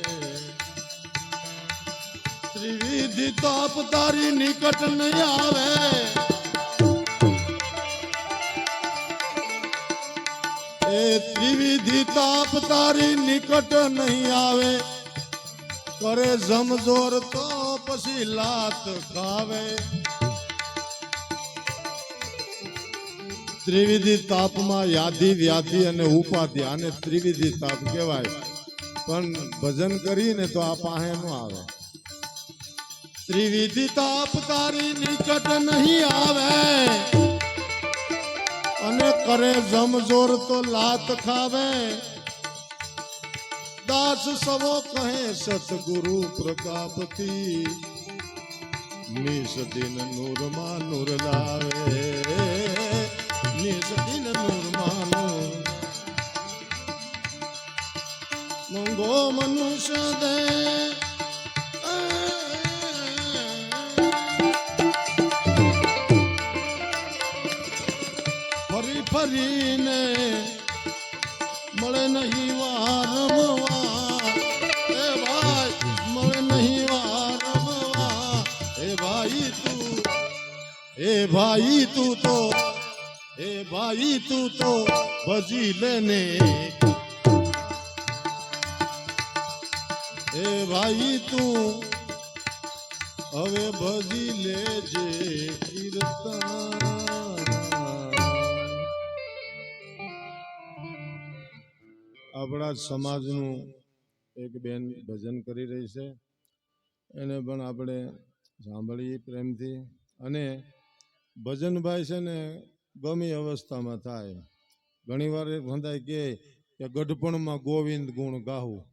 ત્રિવિધિ તાપ તારી નિકટ નહીં આવે, એ ત્રિવિધિ તાપ તારી નિકટ નહીં આવે. કરે જમજોર તો પછી લાત ખાવે. ત્રિવિધિ તાપમાં યાધિ વ્યાધિ અને ઉપાધિ, આને ત્રિવિધિ તાપ કહેવાય. પણ ભજન કરીને તો આ પાસે ન આવે. ત્રિવિધિ તાપ તારી નિકટ નહીં આવે, અને કરે જમજોર તો લાત ખાવે. દાસ સવો કહે સતગુરુ પ્રતાપથી નિસ દિન નૂરમાં નૂર લાવે. નિસ દિન નૂરમાં નૂર મંગો મનુષ્ય દે ફરી ફરીને મળે નહીં વારંવાર. એ ભાઈ મળે નહીં વારંવાર. એ ભાઈ તું તો ભજી લેને. એ ભાઈ તું હવે ભજી લેજે કીર્તન. આપણા સમાજનું એક બેન ભજન કરી રહી છે, એને પણ આપણે સાંભળીએ પ્રેમથી. અને ભજન ભાઈ છે ને ગમે અવસ્થામાં થાય. ઘણી વાર એક હંધાય કે કે ગઢપણમાં ગોવિંદ ગુણ ગાવું,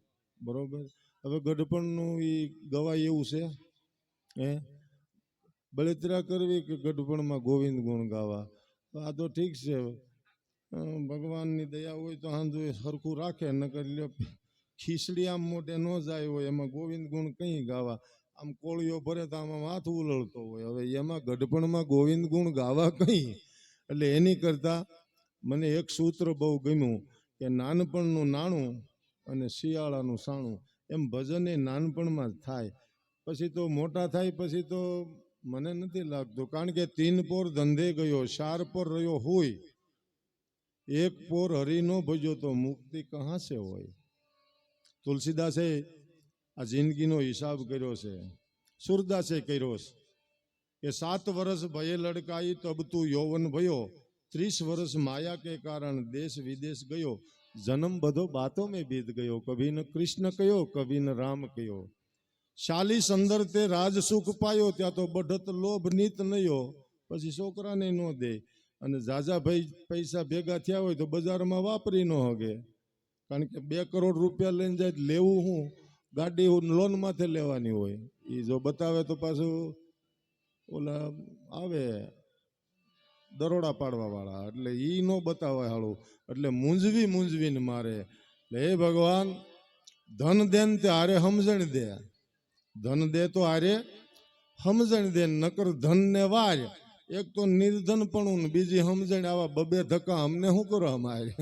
બરોબર. હવે ગઢપણનું એ ગવાય એવું છે હે, બળતરા કરવી કે ગઢપણમાં ગોવિંદ ગુણ ગાવા? આ તો ઠીક છે, ભગવાનની દયા હોય તો હાંધું સરખું રાખે, નકર લ્યો ખીચડી આમ મોટે ન જાય હોય એમાં ગોવિંદ ગુણ કઈ ગાવા? આમ કોળીઓ ભરે તો આમાં માથું ઉલળતો હોય. હવે એમાં ગઢપણમાં ગોવિંદ ગુણ ગાવા કઈ? એટલે એની કરતા મને એક સૂત્ર બહુ ગમ્યું કે નાનપણનું નાણું અને શિયાળાનું સાણું. એમ ભજન એ નાનપણમાં જ થાય, પછી તો મોટા થાય પછી તો મને નથી લાગતું. કારણ કે 3 પોર ધંધે ગયો, 4 પોર રહ્યો હોય, 1 પોર હરી નો ભજ્યો તો મુક્તિ કહા સે હોય. તુલસીદાસે આ જિંદગીનો હિસાબ કર્યો છે, સુરદાસે કર્યો છે કે 7 વર્ષ ભયે લડકાઈ તબ તું યૌવન ભયો, 30 વર્ષ માયા કે કારણ દેશ વિદેશ ગયો, જન્મ બધો બાતો મેં બીત ગયો, કભી ન કૃષ્ણ કયો કભી ન રામ કયો, 40 અંદર તે રાજ સુખ પાયો, ત્યાં તો બઢત લોભ નીત નયો, પછી છોકરાને ન દે. અને જાજા ભાઈ પૈસા ભેગા થયા હોય તો બજારમાં વાપરી ન હગે, કારણ કે 2 કરોડ રૂપિયા લઈને જાય લેવું હું? ગાડી લોન માથે લેવાની હોય, એ જો બતાવે તો પાછું ઓલા આવે દરોડા પાડવા વાળા, એટલે ઈ નો બતાવે હાળું, એટલે મૂંઝવીને મારે. એટલે હે ભગવાન, ધન દેન તે હારે સમજણ દે, ધન દે તો હારે સમજણ દે, નકર ધન ને વાર. એક તો નિર્ધન પણ બીજી સમજણ, આવા 2 ધક્કા અમને શું કરવા મારે?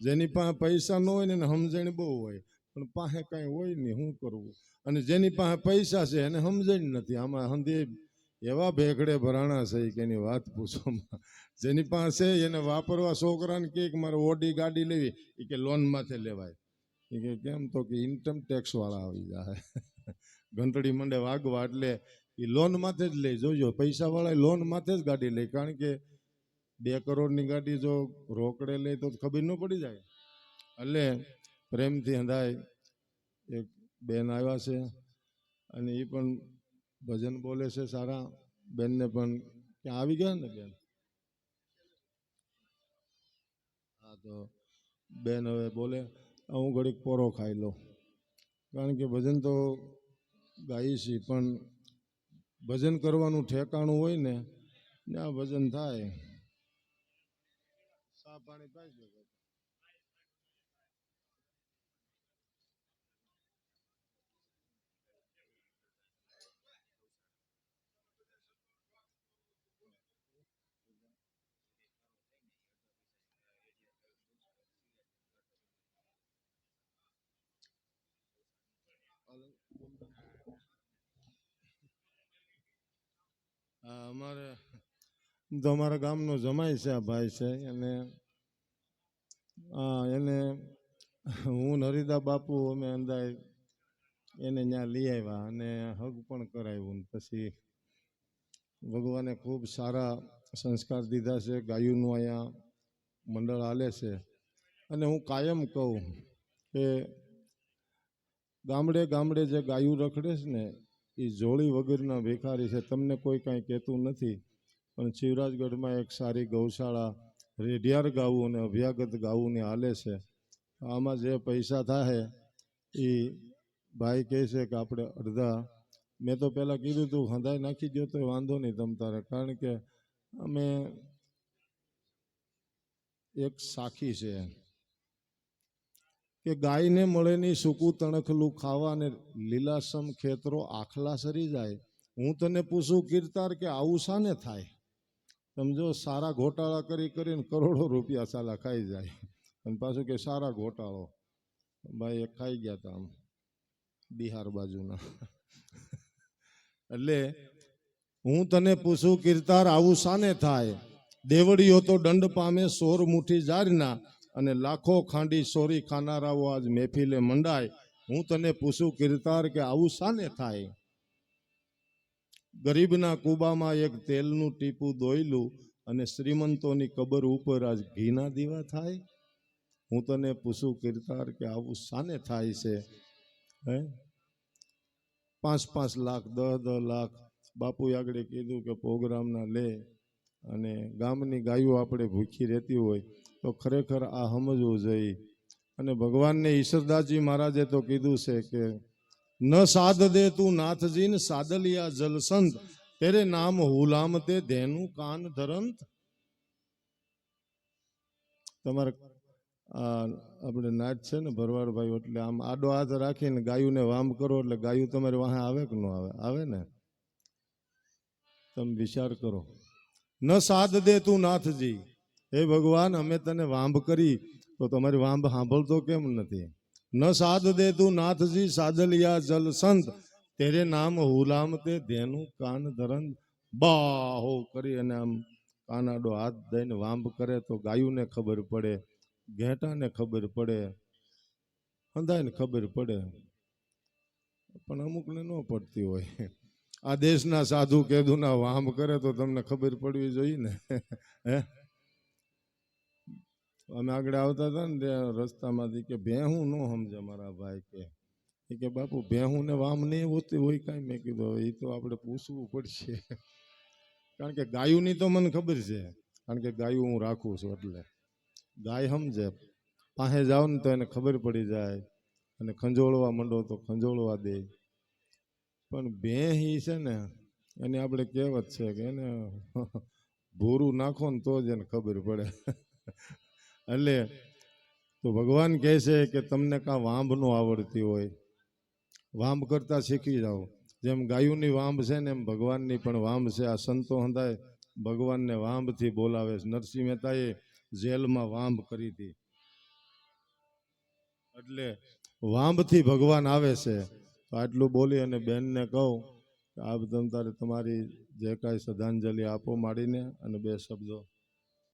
જેની પાસે પૈસા ન હોય ને એને સમજણ બહુ હોય, પણ પાસે કાંઈ હોય નહીં, શું કરવું? અને જેની પાસે પૈસા છે એને સમજણ નથી. આમાં હંધી એવા ભેગડે ભરાણા છે કે એની વાત પૂછવામાં. જેની પાસે એને વાપરવા છોકરાને કે મારે ઓડી ગાડી લેવી, એ કે લોન માથે લેવાય. એ કે કેમ? તો કે ઇન્કમ ટેક્સ વાળા આવી જાય, ઘંટડી મંડે વાગવા, એટલે એ લોન માથે જ લઈ. જોજો, પૈસા વાળા લોન માથે જ ગાડી લે, કારણ કે 2 કરોડની ગાડી જો રોકડે લે તો ખબર ન પડી જાય. એટલે પ્રેમથી હંધાય એક બેન આવ્યા છે, અને એ પણ ભજન બોલે છે સારા. બેનને પણ ક્યાં આવી ગયા ને બેન? હા, તો બેન હવે બોલે, હું ઘડીક પોરો ખાઈ લઉં, કારણ કે ભજન તો ગાઈ છીએ, પણ ભજન કરવાનું ઠેકાણું હોય ને ત્યાં ભજન થાય. સા પાણી પાઈ ગયો. અમારે તો અમારા ગામનો જમાઈ છે આ ભાઈ છે, અને એને હું હરિદા બાપુ અમે અંદાજ એને ત્યાં લઈ આવ્યા અને હગ પણ કરાવ્યું. પછી ભગવાને ખૂબ સારા સંસ્કાર દીધા છે. ગાયુંનું અહીંયા મંડળ હાલે છે, અને હું કાયમ કહું કે ગામડે ગામડે જે ગાયું રખડે છે ને એ જોડી વગરના ભિખારી છે. તમને કોઈ કાંઈ કહેતું નથી, પણ શિવરાજગઢમાં એક સારી ગૌશાળા રેઢિયાર ગાવું અને અભ્યાગત ગાવુંને હાલે છે. આમાં જે પૈસા થાય એ ભાઈ કહે છે કે આપણે અડધા, મેં તો પહેલાં કીધું તું હંધાઈ નાખી દો તો વાંધો નહીં તમ તારે, કારણ કે અમે એક સાખી છે કે ગાયને મળે નહીં સૂકું તણખલું ખાવા, અને લીલાસમ ખેતરો આખલા સરી જાય. હું તને પૂછું કીર્તાર કે આવું શાને થાય? સમજો, સારા ઘોટાળા કરીને કરોડો રૂપિયા સાલા ખાઈ જાય, અને પાછું કે સારા ઘોટાળો. ભાઈ એક ખાઈ ગયા હતા આમ બિહાર બાજુના. એટલે હું તને પૂછું કીર્તાર આવું શાને થાય? દેવડીઓ તો દંડ પામે 16 મુઠ્ઠી જારના, અને લાખો ખાંડી સોરી ખાનારાઓ આજ મહેફિલે મંડાય. હું તને પૂછું કીર્તાર કે આવું શાને થાય? ગરીબના કુબામાં એક તેલનું ટીપું દોયલું, અને શ્રીમંતોની કબર ઉપર આજ ઘીના દીવા થાય. હું તને પૂછું કીર્તાર કે આવું શાને થાય છે? હે 5-5 લાખ 10-10 લાખ બાપુએ આગળ કીધું કે પ્રોગ્રામના લે, અને ગામની ગાયો આપણે ભૂખી રહેતી હોય તો ખરેખર આ સમજવું જોઈએ અને ભગવાનને ઈશ્વરદાસજી મહારાજે તો કીધું છે કે ન સાધ દે તું નાથજી ને સાદલિયા જલસંત તેરે નામ હુલામ તે ધેનું કાન ધરંત. તમારે આપણે નાચ છે ને ભરવાડભાઈ, એટલે આમ આડો હાથ રાખીને ગાયુંને વામ કરો એટલે ગાયું તમારે વાહે આવે કે ન આવે? આવે ને? તમે વિચાર કરો. ન સાધ દે તું નાથજી, હે ભગવાન અમે તને વાંભ કરી તો તમારી વાંભ સાંભળતો કેમ નથી? ન સાધ દે તું નાથજી સાદલિયા જલ સંત તેરે નામ હુલામ તે ધેનું કાન ધરંત. બાહો કરી અને આમ કાનાડો હાથ દઈને વાંભ કરે તો ગાયુંને ખબર પડે, ઘેટાને ખબર પડે, હંધાઈને ખબર પડે, પણ અમુકને ન પડતી હોય. આ દેશના સાધુ કેદુના વામ કરે તો તમને ખબર પડવી જોઈએ ને. હે, અમે આગળ આવતા હતા ને ત્યાં રસ્તામાંથી કે ભેહું ન સમજે મારા ભાઈ કે બાપુ ભેહું ને વામ નહીં હોતી હોય કાંઈ. મેં કીધું એ તો આપણે પૂછવું પડશે, કારણ કે ગાયુંની તો મને ખબર છે, કારણ કે ગાયું હું રાખું છું એટલે ગાય સમજે. પાસે જાઓ ને તો એને ખબર પડી જાય અને ખંજોળવા માંડો તો ખંજોળવા દે. પણ ભેહ છે ને એની આપણે કહેવત છે કે એને ભૂરું નાખો ને તો જ એને ખબર પડે. એટલે તો ભગવાન કહે છે કે તમને કાં વાંભ ન આવડતી હોય, વાંભ કરતા શીખી જાઓ. જેમ ગાયુંની વાંભ છે ને એમ ભગવાનની પણ વાંભ છે. આ સંતો હંધાય ભગવાનને વાંભથી બોલાવે છે. નરસિંહ મહેતાએ જેલમાં વાંભ કરી હતી, એટલે વાંભથી ભગવાન આવે છે. તો આટલું બોલી અને બેનને કહું કે આપ તમ તારે તમારી જે કાંઈ શ્રદ્ધાંજલિ આપો માંડીને અને બે શબ્દો